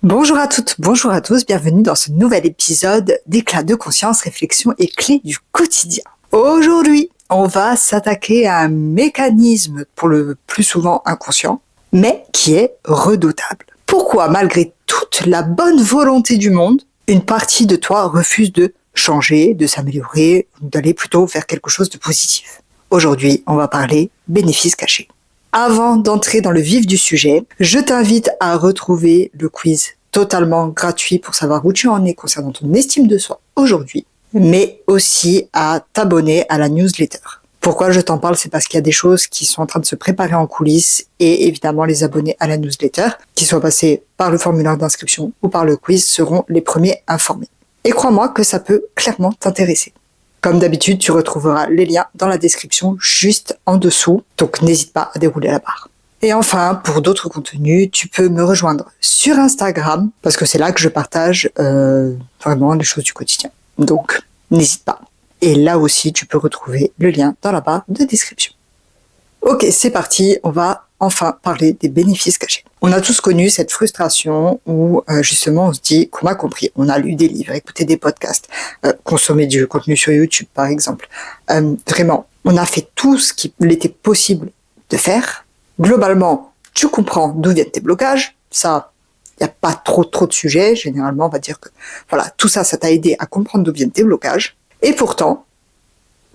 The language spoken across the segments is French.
Bonjour à toutes, bonjour à tous, bienvenue dans ce nouvel épisode d'Éclat de conscience, réflexion et clés du quotidien. Aujourd'hui, on va s'attaquer à un mécanisme pour le plus souvent inconscient, mais qui est redoutable. Pourquoi, malgré toute la bonne volonté du monde, une partie de toi refuse de changer, de s'améliorer, d'aller plutôt vers quelque chose de positif? Aujourd'hui, on va parler bénéfices cachés. Avant d'entrer dans le vif du sujet, je t'invite à retrouver le quiz totalement gratuit pour savoir où tu en es concernant ton estime de soi aujourd'hui, mais aussi à t'abonner à la newsletter. Pourquoi je t'en parle, c'est parce qu'il y a des choses qui sont en train de se préparer en coulisses et évidemment les abonnés à la newsletter, qu'ils soient passés par le formulaire d'inscription ou par le quiz, seront les premiers informés. Et crois-moi que ça peut clairement t'intéresser. Comme d'habitude, tu retrouveras les liens dans la description juste en dessous, donc n'hésite pas à dérouler la barre. Et enfin, pour d'autres contenus, tu peux me rejoindre sur Instagram, parce que c'est là que je partage vraiment les choses du quotidien. Donc, n'hésite pas. Et là aussi, tu peux retrouver le lien dans la barre de description. Ok, c'est parti, on va enfin parler des bénéfices cachés. On a tous connu cette frustration où justement on se dit qu'on a compris, on a lu des livres, écouté des podcasts, consommé du contenu sur YouTube par exemple. Vraiment, on a fait tout ce qu'il était possible de faire. Globalement, tu comprends d'où viennent tes blocages. Ça, il n'y a pas trop de sujets. Généralement, on va dire que voilà, tout ça, ça t'a aidé à comprendre d'où viennent tes blocages. Et pourtant,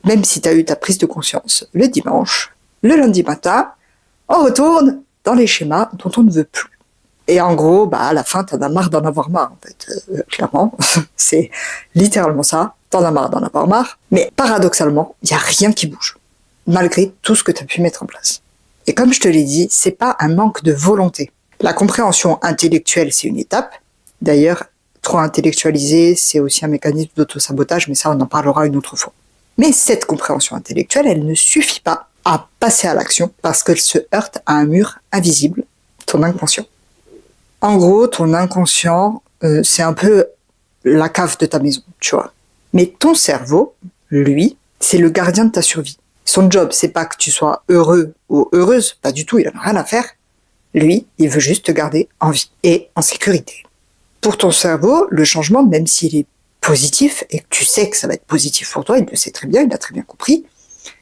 même si tu as eu ta prise de conscience le dimanche, le lundi matin, on retourne dans les schémas dont on ne veut plus. Et en gros, à la fin, t'en as marre d'en avoir marre, en fait. Clairement, c'est littéralement ça. T'en as marre d'en avoir marre. Mais paradoxalement, il n'y a rien qui bouge, malgré tout ce que tu as pu mettre en place. Et comme je te l'ai dit, c'est pas un manque de volonté. La compréhension intellectuelle, c'est une étape. D'ailleurs, trop intellectualiser, c'est aussi un mécanisme d'autosabotage, mais ça, on en parlera une autre fois. Mais cette compréhension intellectuelle, elle ne suffit pas à passer à l'action parce qu'elle se heurte à un mur invisible, ton inconscient. En gros, ton inconscient, c'est un peu la cave de ta maison, tu vois. Mais ton cerveau, lui, c'est le gardien de ta survie. Son job, c'est pas que tu sois heureux ou heureuse, pas du tout, il en a rien à faire. Lui, il veut juste te garder en vie et en sécurité. Pour ton cerveau, le changement, même s'il est positif et que tu sais que ça va être positif pour toi, il le sait très bien, il a très bien compris,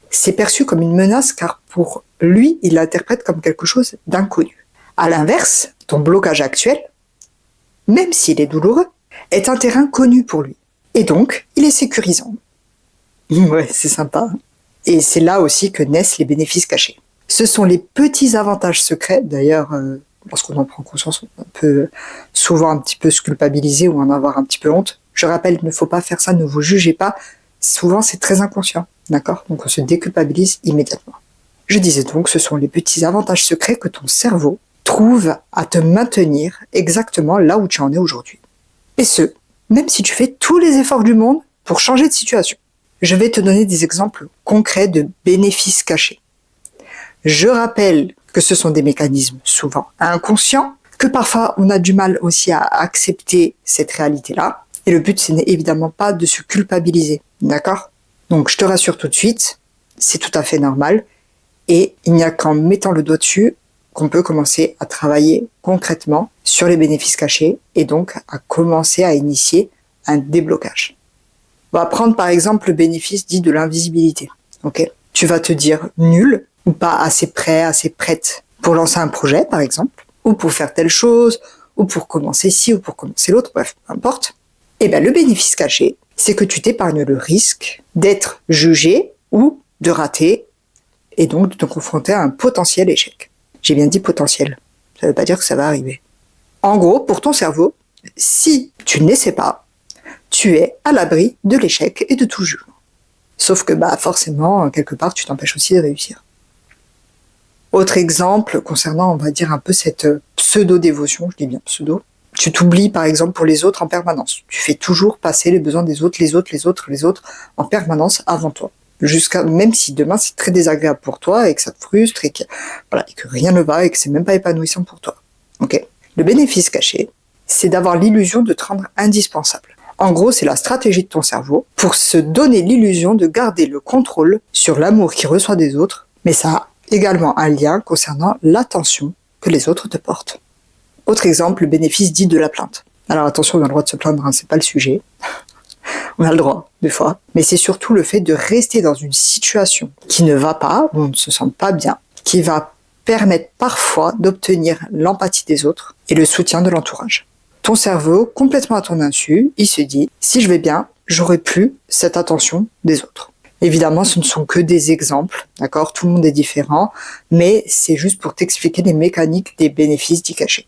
c'est perçu comme une menace car pour lui, il l'interprète comme quelque chose d'inconnu. À l'inverse, ton blocage actuel, même s'il est douloureux, est un terrain connu pour lui. Et donc, il est sécurisant. Ouais, c'est sympa. Et c'est là aussi que naissent les bénéfices cachés. Ce sont les petits avantages secrets, d'ailleurs, lorsqu'on en prend conscience, on peut souvent un petit peu se culpabiliser ou en avoir un petit peu honte. Je rappelle, il ne faut pas faire ça, ne vous jugez pas. Souvent, c'est très inconscient, d'accord? Donc, on se déculpabilise immédiatement. Je disais donc, ce sont les petits avantages secrets que ton cerveau trouve à te maintenir exactement là où tu en es aujourd'hui. Et ce, même si tu fais tous les efforts du monde pour changer de situation. Je vais te donner des exemples concrets de bénéfices cachés. Je rappelle que ce sont des mécanismes souvent inconscients, que parfois on a du mal aussi à accepter cette réalité-là. Et le but, ce n'est évidemment pas de se culpabiliser, d'accord? Donc je te rassure tout de suite, c'est tout à fait normal. Et il n'y a qu'en mettant le doigt dessus qu'on peut commencer à travailler concrètement sur les bénéfices cachés et donc à commencer à initier un déblocage. On va prendre par exemple le bénéfice dit de l'invisibilité. Ok, tu vas te dire nul ou pas assez prêt, assez prête pour lancer un projet par exemple, ou pour faire telle chose, ou pour commencer ci ou pour commencer l'autre, bref, peu importe. Et le bénéfice caché, c'est que tu t'épargnes le risque d'être jugé ou de rater et donc de te confronter à un potentiel échec. J'ai bien dit potentiel, ça ne veut pas dire que ça va arriver. En gros, pour ton cerveau, si tu n'essaies pas, tu es à l'abri de l'échec et de tout jugement. Sauf que forcément, quelque part, tu t'empêches aussi de réussir. Autre exemple concernant, on va dire, un peu cette pseudo-dévotion, je dis bien pseudo, tu t'oublies par exemple pour les autres en permanence. Tu fais toujours passer les besoins des autres, les autres en permanence avant toi. Même si demain c'est très désagréable pour toi et que ça te frustre et que rien ne va et que c'est même pas épanouissant pour toi. Ok. Le bénéfice caché, c'est d'avoir l'illusion de te rendre indispensable. En gros, c'est la stratégie de ton cerveau pour se donner l'illusion de garder le contrôle sur l'amour qu'il reçoit des autres, mais ça a également un lien concernant l'attention que les autres te portent. Autre exemple, le bénéfice dit de la plainte. Alors attention, on a le droit de se plaindre, hein, c'est pas le sujet. On a le droit, des fois. Mais c'est surtout le fait de rester dans une situation qui ne va pas, où on ne se sent pas bien, qui va permettre parfois d'obtenir l'empathie des autres et le soutien de l'entourage. Ton cerveau, complètement à ton insu, il se dit « si je vais bien, j'aurai plus cette attention des autres ». Évidemment, ce ne sont que des exemples, d'accord ? Tout le monde est différent, mais c'est juste pour t'expliquer les mécaniques des bénéfices d'y cacher.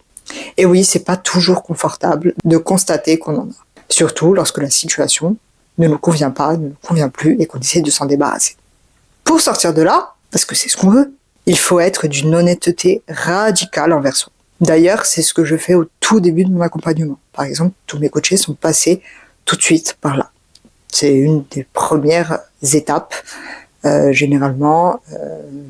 Et oui, c'est pas toujours confortable de constater qu'on en a. Surtout lorsque la situation ne nous convient pas, ne nous convient plus et qu'on essaie de s'en débarrasser. Pour sortir de là, parce que c'est ce qu'on veut, il faut être d'une honnêteté radicale envers soi. D'ailleurs, c'est ce que je fais au tout début de mon accompagnement. Par exemple, tous mes coachés sont passés tout de suite par là. C'est une des premières étapes, généralement,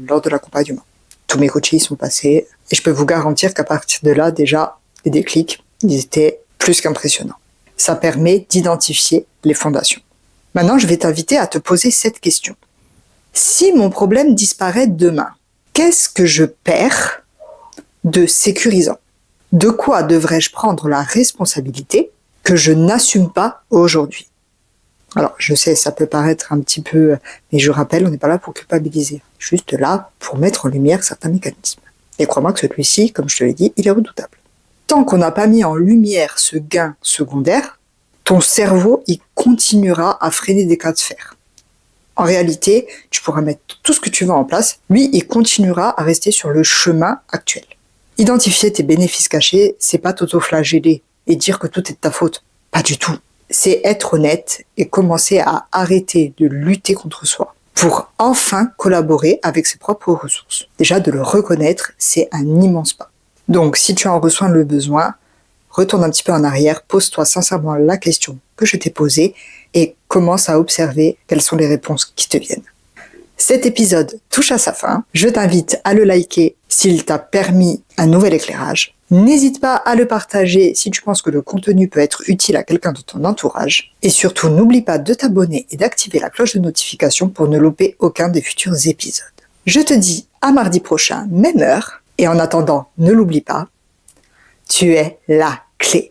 lors de l'accompagnement. Tous mes coachés y sont passés et je peux vous garantir qu'à partir de là, déjà, les déclics, ils étaient plus qu'impressionnants. Ça permet d'identifier les fondations. Maintenant, je vais t'inviter à te poser cette question. Si mon problème disparaît demain, qu'est-ce que je perds de sécurisant? De quoi devrais-je prendre la responsabilité que je n'assume pas aujourd'hui? Alors, je sais, ça peut paraître un petit peu... Mais je rappelle, on n'est pas là pour culpabiliser. Juste là pour mettre en lumière certains mécanismes. Et crois-moi que celui-ci, comme je te l'ai dit, il est redoutable. Tant qu'on n'a pas mis en lumière ce gain secondaire, ton cerveau, il continuera à freiner des cas de fer. En réalité, tu pourras mettre tout ce que tu veux en place. Lui, il continuera à rester sur le chemin actuel. Identifier tes bénéfices cachés, c'est pas t'auto-flageller et dire que tout est de ta faute. Pas du tout. C'est être honnête et commencer à arrêter de lutter contre soi pour enfin collaborer avec ses propres ressources. Déjà, de le reconnaître, c'est un immense pas. Donc, si tu en ressens le besoin, retourne un petit peu en arrière, pose-toi sincèrement la question que je t'ai posée et commence à observer quelles sont les réponses qui te viennent. Cet épisode touche à sa fin. Je t'invite à le liker s'il t'a permis un nouvel éclairage. N'hésite pas à le partager si tu penses que le contenu peut être utile à quelqu'un de ton entourage. Et surtout, n'oublie pas de t'abonner et d'activer la cloche de notification pour ne louper aucun des futurs épisodes. Je te dis à mardi prochain, même heure. Et en attendant, ne l'oublie pas, tu es la clé.